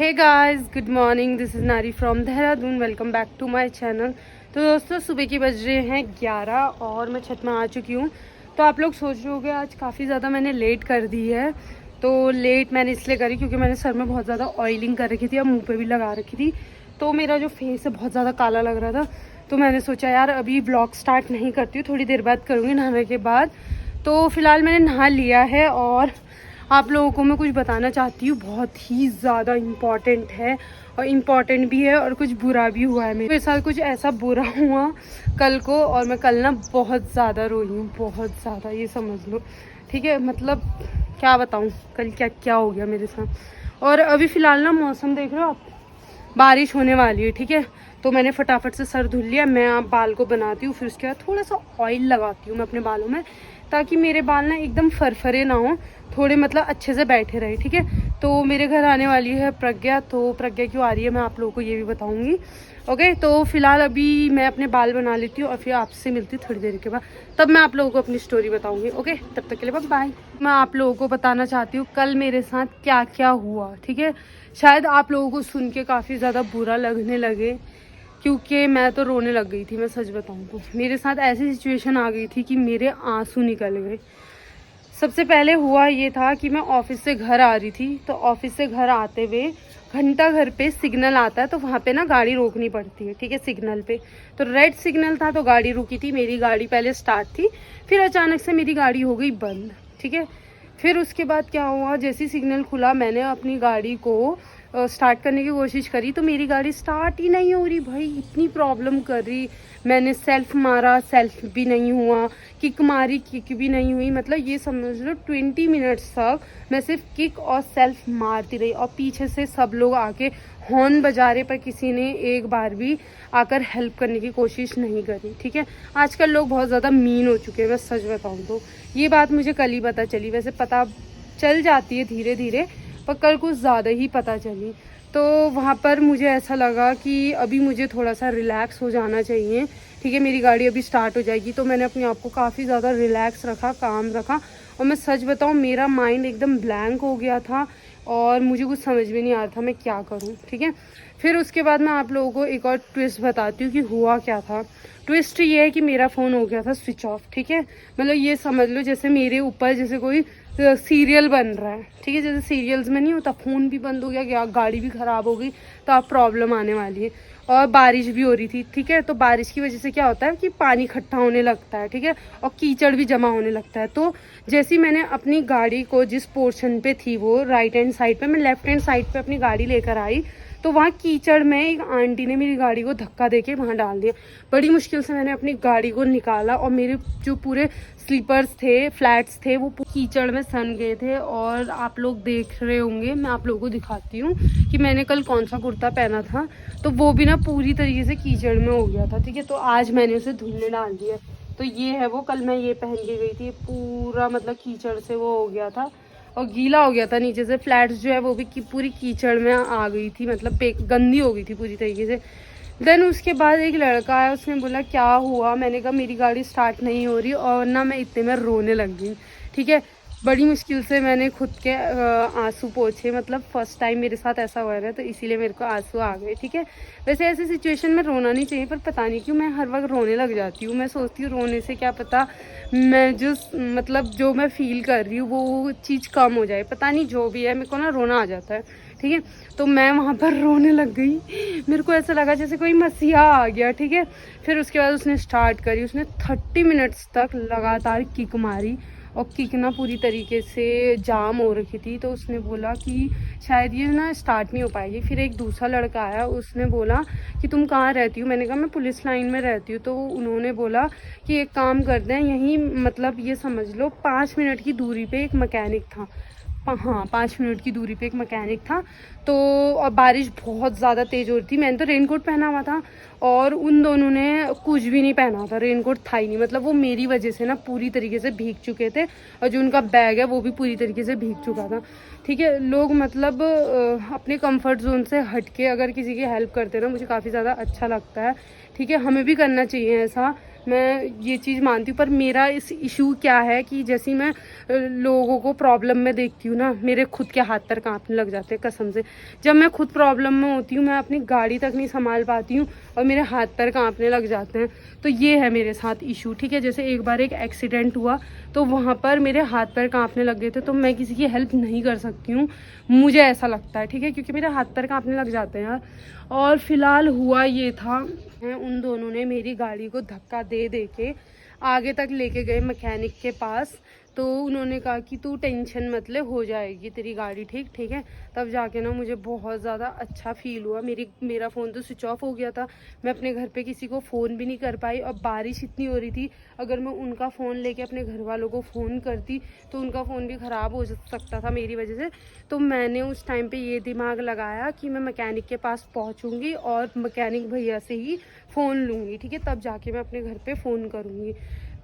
Hey guys, good morning. This is Nari from Dehradun. Welcome back to my channel. तो दोस्तों, सुबह के बज रहे हैं 11 और मैं छत में आ चुकी हूँ। तो आप लोग सोच रहे होंगे आज काफ़ी ज़्यादा मैंने लेट कर दी है। तो लेट मैंने इसलिए करी क्योंकि मैंने सर में बहुत ज़्यादा ऑयलिंग कर रखी थी और मुँह पे भी लगा रखी थी। तो मेरा जो फेस है बहुत ज़्यादा काला लग रहा था। तो मैंने सोचा यार अभी व्लॉग स्टार्ट नहीं करती हूँ, थोड़ी देर बाद करूँगी नहाने के बाद। तो फ़िलहाल मैंने नहा लिया है और आप लोगों को मैं कुछ बताना चाहती हूँ, बहुत ही ज़्यादा इम्पॉर्टेंट है और इम्पॉर्टेंट भी है और कुछ बुरा भी हुआ है। मेरे साथ कुछ ऐसा बुरा हुआ कल को और मैं कल ना बहुत ज़्यादा रोई हूँ, बहुत ज़्यादा, ये समझ लो। ठीक है, मतलब क्या बताऊँ कल क्या क्या हो गया मेरे साथ। और अभी फ़िलहाल ना मौसम देख रहे हो आप, बारिश होने वाली है। ठीक है, तो मैंने फटाफट से सर धुल लिया। मैं आप बाल को बनाती हूँ, फिर उसके बाद थोड़ा सा ऑयल लगाती हूँ मैं अपने बालों में, ताकि मेरे बाल ना एकदम फरफरे ना हो, थोड़े मतलब अच्छे से बैठे रहे। ठीक है, तो मेरे घर आने वाली है प्रज्ञा। तो प्रज्ञा क्यों आ रही है मैं आप लोगों को ये भी बताऊंगी। ओके, तो फिलहाल अभी मैं अपने बाल बना लेती हूँ और फिर आपसे मिलती हूँ थोड़ी देर के बाद। तब मैं आप लोगों को अपनी स्टोरी बताऊंगी। ओके, तब तक के लिए बाय। मैं आप लोगों को बताना चाहती हूँ कल मेरे साथ क्या क्या हुआ। ठीक है, शायद आप लोगों को सुन के काफ़ी ज़्यादा बुरा लगने लगे क्योंकि मैं तो रोने लग गई थी। मैं सच बताऊं तो मेरे साथ ऐसी सिचुएशन आ गई थी कि मेरे आंसू निकल गए। सबसे पहले हुआ ये था कि मैं ऑफिस से घर आ रही थी। तो ऑफिस से घर आते हुए घंटा घर पे सिग्नल आता है, तो वहाँ पे ना गाड़ी रोकनी पड़ती है। ठीक है, सिग्नल पे तो रेड सिग्नल था तो गाड़ी रुकी थी। मेरी गाड़ी पहले स्टार्ट थी, फिर अचानक से मेरी गाड़ी हो गई बंद। ठीक है, फिर उसके बाद क्या हुआ, जैसी सिग्नल खुला मैंने अपनी गाड़ी को स्टार्ट करने की कोशिश करी तो मेरी गाड़ी स्टार्ट ही नहीं हो रही। भाई इतनी प्रॉब्लम कर रही। मैंने सेल्फ मारा, सेल्फ भी नहीं हुआ, किक मारी, किक भी नहीं हुई। मतलब ये समझ लो 20 मिनट्स तक मैं सिर्फ किक और सेल्फ मारती रही और पीछे से सब लोग आके हॉर्न बजा रहे, पर किसी ने एक बार भी आकर हेल्प करने की कोशिश नहीं करी। ठीक है, आजकल लोग बहुत ज़्यादा मीन हो चुके हैं। मैं सच बताऊँ तो ये बात मुझे कल ही पता चली। वैसे पता चल जाती है धीरे धीरे, पर कल कुछ ज़्यादा ही पता चली। तो वहाँ पर मुझे ऐसा लगा कि अभी मुझे थोड़ा सा रिलैक्स हो जाना चाहिए। ठीक है, मेरी गाड़ी अभी स्टार्ट हो जाएगी। तो मैंने अपने आप को काफ़ी ज़्यादा रिलैक्स रखा, काम रखा। और मैं सच बताऊँ मेरा माइंड एकदम ब्लैंक हो गया था और मुझे कुछ समझ में नहीं आ रहा था मैं क्या करूँ। ठीक है, फिर उसके बाद मैं आप लोगों को एक और ट्विस्ट बताती हूँ कि हुआ क्या था। ट्विस्ट ये है कि मेरा फ़ोन हो गया था स्विच ऑफ। ठीक है, मतलब ये समझ लो जैसे मेरे ऊपर जैसे कोई सीरियल बन रहा है। ठीक है, जैसे सीरियल्स में नहीं होता, फ़ोन भी बंद हो गया, गाड़ी भी ख़राब हो गई, तो आप प्रॉब्लम आने वाली है। और बारिश भी हो रही थी। ठीक है, तो बारिश की वजह से क्या होता है कि पानी इकट्ठा होने लगता है। ठीक है, और कीचड़ भी जमा होने लगता है। तो जैसे ही मैंने अपनी गाड़ी को जिस पोर्शन पे थी वो राइट हैंड साइड पे, मैं लेफ्ट हैंड साइड पे अपनी गाड़ी लेकर आई, तो वहाँ कीचड़ में एक आंटी ने मेरी गाड़ी को धक्का देके वहाँ डाल दिया। बड़ी मुश्किल से मैंने अपनी गाड़ी को निकाला और मेरे जो पूरे स्लीपर्स थे, फ्लैट्स थे, वो कीचड़ में सन गए थे। और आप लोग देख रहे होंगे, मैं आप लोगों को दिखाती हूँ कि मैंने कल कौन सा कुर्ता पहना था, तो वो भी ना पूरी तरीके से कीचड़ में हो गया था। ठीक है, तो आज मैंने उसे धुलने डाल दिया। तो ये है वो, कल मैं ये पहन के गई थी, पूरा मतलब कीचड़ से वो हो गया था और गीला हो गया था नीचे से। फ्लैट्स जो है वो भी पूरी कीचड़ में आ गई थी, मतलब गंदी हो गई थी पूरी तरीके से। देन उसके बाद एक लड़का आया, उसने बोला क्या हुआ। मैंने कहा मेरी गाड़ी स्टार्ट नहीं हो रही, और ना मैं इतने में रोने लग गई। ठीक है, बड़ी मुश्किल से मैंने खुद के आंसू पोंछे। मतलब फर्स्ट टाइम मेरे साथ ऐसा हुआ है, तो इसीलिए मेरे को आंसू आ गए। ठीक है, वैसे ऐसी सिचुएशन में रोना नहीं चाहिए, पर पता नहीं क्यों मैं हर वक्त रोने लग जाती हूँ। मैं सोचती हूँ रोने से क्या पता मैं जो मतलब जो मैं फील कर रही हूँ वो चीज़ कम हो जाए। पता नहीं, जो भी है मेरे को ना रोना आ जाता है। ठीक है, तो मैं वहाँ पर रोने लग गई। मेरे को ऐसा लगा जैसे कोई मसीहा आ गया। ठीक है, फिर उसके बाद उसने स्टार्ट करी। उसने 30 मिनट्स तक लगातार किक मारी और किक ना पूरी तरीके से जाम हो रखी थी। तो उसने बोला कि शायद ये ना स्टार्ट नहीं हो पाएगी। फिर एक दूसरा लड़का आया, उसने बोला कि तुम कहाँ रहती हो। मैंने कहा मैं पुलिस लाइन में रहती हूँ। तो उन्होंने बोला कि एक काम करते हैं, यहीं मतलब ये समझ लो 5 मिनट की दूरी पे एक मैकेनिक था। हाँ, 5 मिनट की दूरी पे एक मैकेनिक था। तो और बारिश बहुत ज़्यादा तेज़ हो रही थी। मैंने तो रेनकोट पहना हुआ था और उन दोनों ने कुछ भी नहीं पहना था, रेनकोट था ही नहीं। मतलब वो मेरी वजह से ना पूरी तरीके से भीग चुके थे और जो उनका बैग है वो भी पूरी तरीके से भीग चुका था। ठीक है, लोग मतलब अपने कंफर्ट जोन से हट के अगर किसी की हेल्प करते हैं ना, मुझे काफ़ी ज़्यादा अच्छा लगता है। ठीक है, हमें भी करना चाहिए ऐसा। मैं ये चीज़ मानती हूँ। पर मेरा इस इशू क्या है कि जैसे ही मैं लोगों को प्रॉब्लम में देखती हूँ ना, मेरे खुद के हाथ पैर कांपने लग जाते हैं कसम से। जब मैं खुद प्रॉब्लम में होती हूँ, मैं अपनी गाड़ी तक नहीं संभाल पाती हूँ और मेरे हाथ पैर कांपने लग जाते हैं। तो ये है मेरे साथ इशू, ठीक है। जैसे एक बार एक एक्सीडेंट हुआ तो वहाँ पर मेरे हाथ पैर कांपने लग गए थे, तो मैं किसी की हेल्प नहीं कर सकती हूँ, मुझे ऐसा लगता है, ठीक है, क्योंकि मेरे हाथ पैर कांपने लग जाते हैं यार। और फिलहाल हुआ ये था, उन दोनों ने मेरी गाड़ी को धक्का दे दे के आगे तक लेके गए मैकेनिक के पास। तो उन्होंने कहा कि तू टेंशन मत ले, हो जाएगी तेरी गाड़ी ठीक है। तब जाके ना मुझे बहुत ज़्यादा अच्छा फील हुआ। मेरा फ़ोन तो स्विच ऑफ हो गया था, मैं अपने घर पे किसी को फ़ोन भी नहीं कर पाई। और बारिश इतनी हो रही थी, अगर मैं उनका फ़ोन लेके अपने घर वालों को फ़ोन करती तो उनका फ़ोन भी ख़राब हो सकता था मेरी वजह से। तो मैंने उस टाइम पे ये दिमाग लगाया कि मैं मैकेनिक के पास पहुंचूंगी और मैकेनिक भैया से ही फ़ोन लूँगी, ठीक है, तब जाके मैं अपने घर पे फ़ोन करूँगी।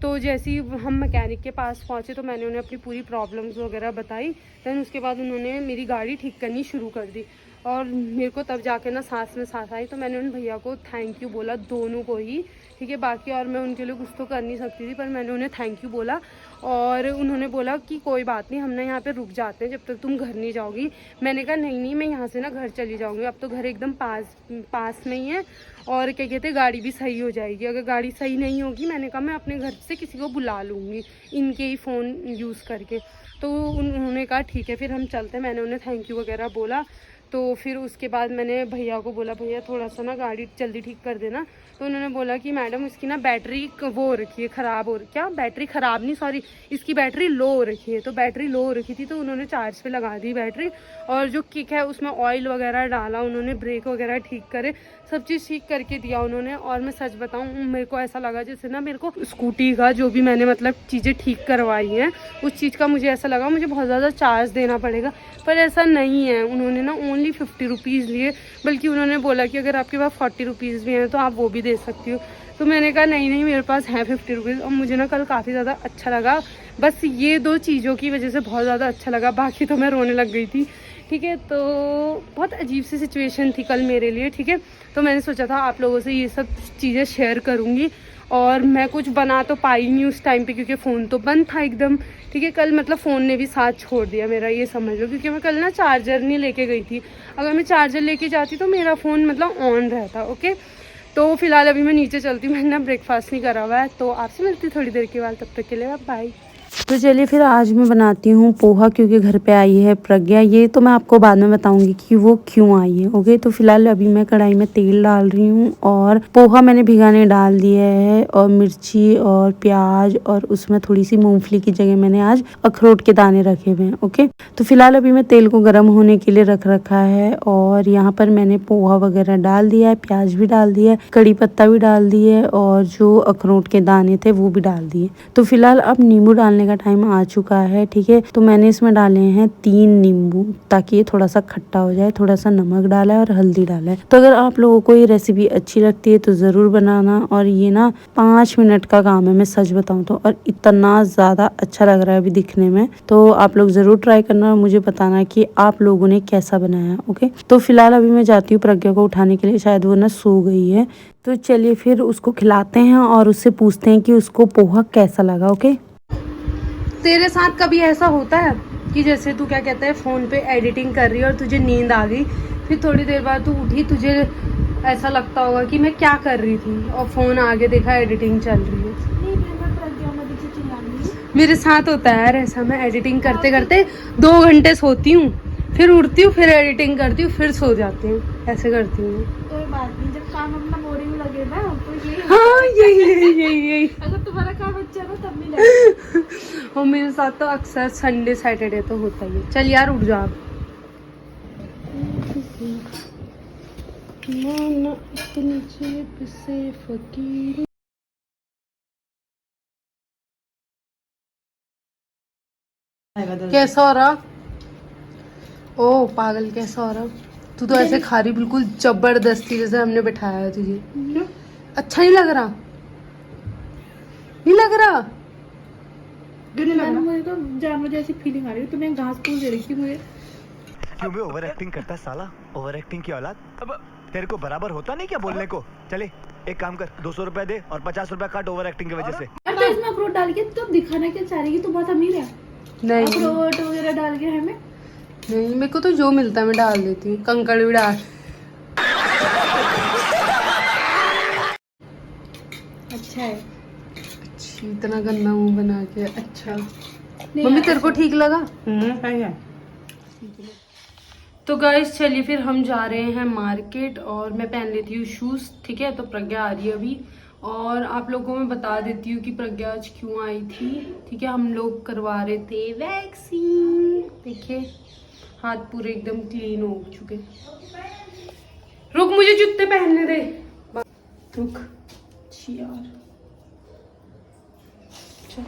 तो जैसे ही हम मैकेनिक के पास पहुँचे तो मैंने उन्हें अपनी पूरी प्रॉब्लम्स वगैरह बताई। दैन उसके बाद उन्होंने मेरी गाड़ी ठीक करनी शुरू कर दी और मेरे को तब जाके ना सांस में सांस आई। तो मैंने उन भैया को थैंक यू बोला, दोनों को ही, ठीक है। बाकी और मैं उनके लिए कुछ तो कर नहीं सकती थी, पर मैंने उन्हें थैंक यू बोला। और उन्होंने बोला कि कोई बात नहीं, हम ना यहाँ पे रुक जाते हैं जब तक तुम घर नहीं जाओगी। मैंने कहा नहीं, मैं यहाँ से ना घर चली जाऊँगी, अब तो घर एकदम पास में ही है और क्या कहते हैं गाड़ी भी सही हो जाएगी। अगर गाड़ी सही नहीं होगी, मैंने कहा मैं अपने घर से किसी को बुला लूँगी इनके ही फ़ोन यूज़ करके। तो उन्होंने कहा ठीक है फिर हम चलते हैं। मैंने उन्हें थैंक यू वगैरह बोला। तो फिर उसके बाद मैंने भैया को बोला, भैया थोड़ा सा ना गाड़ी जल्दी ठीक कर देना। तो उन्होंने बोला कि मैडम इसकी ना बैटरी वो हो रखी है, ख़राब हो रही, क्या बैटरी ख़राब नहीं, सॉरी, इसकी बैटरी लो हो रखी है। तो बैटरी लो हो रखी थी तो उन्होंने चार्ज पे लगा दी बैटरी, और जो किक है उसमें ऑयल वगैरह डाला उन्होंने, ब्रेक वगैरह ठीक करे, सब चीज़ ठीक करके दिया उन्होंने। और मैं सच बताऊँ, मेरे को ऐसा लगा जैसे ना मेरे को स्कूटी का जो भी मैंने मतलब चीज़ें ठीक करवाई हैं उस चीज़ का मुझे ऐसा लगा मुझे बहुत ज़्यादा चार्ज देना पड़ेगा, पर ऐसा नहीं है। उन्होंने ना ओनली 50 रुपीज़ लिए, बल्कि उन्होंने बोला कि अगर आपके पास 40 रुपीज़ भी हैं तो आप वो भी दे सकती हो। तो मैंने कहा नहीं मेरे पास है 50 रुपीज़। और मुझे ना कल काफ़ी ज़्यादा अच्छा लगा, बस ये 2 चीज़ों की वजह से बहुत ज़्यादा अच्छा लगा, बाकी तो मैं रोने लग गई थी, ठीक है। तो बहुत अजीब सी सिचुएशन थी कल मेरे लिए, ठीक है। तो मैंने सोचा था आप लोगों से ये सब चीज़ें शेयर करूँगी। और मैं कुछ बना तो पाई नहीं उस टाइम पे क्योंकि फ़ोन तो बंद था एकदम, ठीक है। कल मतलब फ़ोन ने भी साथ छोड़ दिया मेरा, ये समझ लो, क्योंकि मैं कल ना चार्जर नहीं लेके गई थी। अगर मैं चार्जर लेके जाती तो मेरा फ़ोन मतलब ऑन रहता, ओके। तो फिलहाल अभी मैं नीचे चलती हूँ, मैंने ना ब्रेकफास्ट नहीं करा हुआ है, तो आपसे मिलती थोड़ी देर के बाद, तब तक के लिए बाय। तो चलिए फिर आज मैं बनाती हूँ पोहा, क्योंकि घर पे आई है प्रज्ञा। ये तो मैं आपको बाद में बताऊंगी कि वो क्यों आई है, ओके। तो फिलहाल अभी मैं कढ़ाई में तेल डाल रही हूँ और पोहा मैंने भिगाने डाल दिया है, और मिर्ची और प्याज, और उसमें थोड़ी सी मूंगफली की जगह मैंने आज अखरोट के दाने रखे हुए हैं, ओके। तो फिलहाल अभी मैं तेल को गर्म होने के लिए रख रखा है, और यहाँ पर मैंने पोहा वगैरह डाल दिया है, प्याज भी डाल दिया है, कड़ी पत्ता भी डाल दिया है, और जो अखरोट के दाने थे वो भी डाल दिए। तो फिलहाल अब नींबू डालने का टाइम आ चुका है, ठीक है। तो मैंने इसमें डाले हैं 3 नींबू, ताकि ये थोड़ा सा खट्टा हो जाए। थोड़ा सा नमक डाला है और हल्दी डाला है। तो अगर आप लोगों को ये रेसिपी अच्छी लगती है तो ज़रूर बनाना। और ये ना 5 मिनट का काम है, मैं सच बताऊं तो, और इतना ज़्यादा अच्छा लग रहा है अभी दिखने में। तो आप लोग ज़रूर ट्राई करना और मुझे बताना कि आप लोगों ने कैसा बनाया, ओके। तो फिलहाल अभी मैं जाती हूँ प्रज्ञा को उठाने के लिए, शायद वो ना सो गई है। तो चलिए फिर उसको खिलाते हैं और उससे पूछते हैं कि उसको पोहा कैसा लगा, ओके। तेरे साथ कभी ऐसा होता है कि जैसे तू क्या कहता है फ़ोन पे एडिटिंग कर रही है और तुझे नींद आ गई, फिर थोड़ी देर बाद तू उठी, तुझे ऐसा लगता होगा कि मैं क्या कर रही थी, और फ़ोन आगे देखा एडिटिंग चल रही है। मेरे साथ होता है यार ऐसा, मैं एडिटिंग करते करते 2 घंटे सोती हूँ, फिर उठती हूँ, फिर एडिटिंग करती हूँ, फिर सो जाती हूँ, ऐसे करती हूँ। कोई बात नहीं, जब काम अपना बोरिंग लगे ना तो यही हाँ यही अगर तुम्हारा काम अच्छा हो तब भी लगेगा। और मेरे साथ तो अक्सर संडे सैटरडे तो होता ही है। चल यार उठ जा आप। कैसा हो रहा? ओ पागल, कैसा हो रहा? तू तो ऐसे खा रही बिल्कुल जबरदस्ती, जैसे हमने बिठाया है तुझे। अच्छा नहीं लग रहा? नहीं लग रहा? मुझे तो जानवर जैसी फीलिंग आ रही है, तुम्हें घास फूस दे रही थी मुझे। क्यों बे ओवर एक्टिंग करता है साला, ओवर एक्टिंग की औलाद। अब तेरे को बराबर होता नहीं क्या बोलने को? चले एक काम कर, 200 रुपए दे और 50 रुपए काट ओवर एक्टिंग की वजह से। यार तो इसमें अखरोट डाल के तो दिखाना क्या चाह रही है, तो बहुत अमीर है। नहीं अखरोट वगैरह डाल के हमें नहीं, मेरे को तो जो मिलता है मैं डाल देती हूँ, कंकड़ भी डाल। अच्छा है। अच्छी इतना गंदा मुंह बना के। अच्छा मम्मी तेरे को ठीक लगा? सही है। तो गाइस चलिए फिर हम जा रहे हैं मार्केट और मैं पहन लेती हूँ शूज, ठीक है। तो प्रज्ञा आ रही है अभी और आप लोगों को मैं बता देती हूँ कि प्रज्ञा आज क्यों आई थी, ठीक है। हम लोग करवा रहे थे वैक्सीन, देखिए हाथ पूरे एकदम क्लीन हो चुके। रुक मुझे जूते पहनने दे, रुक यार। चल